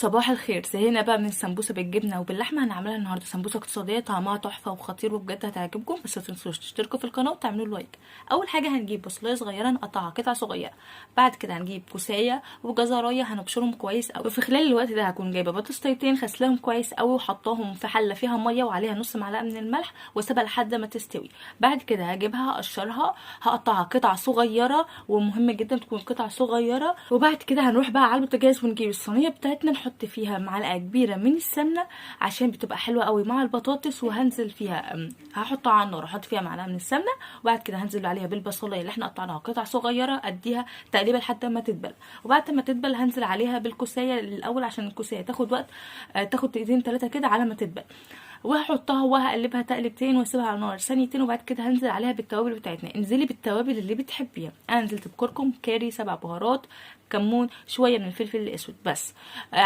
صباح الخير. زهقنا بقى من السمبوسه بالجبنه وباللحمه. هنعملها النهارده سمبوسه اقتصاديه طعمها تحفه وخطير وبجد هتعجبكم. بس ما تنسوش تشتركوا في القناه وتعملوا لايك. اول حاجه هنجيب بصلايه صغيره نقطعها قطع صغيره. بعد كده هنجيب كوسايه وجزرايه هنبشرهم كويس قوي. وفي خلال الوقت ده هكون جايبه بطاطستين غسلاهم كويس قوي وحطاهم في حله فيها ميه وعليها نص معلقه من الملح واسيبها لحد ما تستوي. بعد كده هجيبها اقشرها هقطعها قطع صغيره، ومهم جدا تكون قطع صغيره. وبعد كده هنروح بقى على البوتاجاز ونجيب الصينيه بتاعتنا نحط فيها معلقه كبيره من السمنه عشان بتبقى حلوه قوي مع البطاطس. وهنزل فيها هحطها على النار احط فيها معلقه من السمنه. وبعد كده هنزل عليها بالبصلايه اللي احنا قطعناها قطع صغيره اديها تقليبه لحد ما تدبل. وبعد ما تدبل هنزل عليها بالكوسايه الاول عشان الكوسايه تاخد وقت، تاخد دقيقتين 3 كده على ما تدبل. وهحطها وهقلبها تقلبتين واسيبها على النار ثانيتين. وبعد كده هنزل عليها بالتوابل بتاعتنا. انزلي بالتوابل اللي بتحبيها. انا نزلت بكركم، كاري، 7 بهارات، كمون، شويه من الفلفل الاسود بس.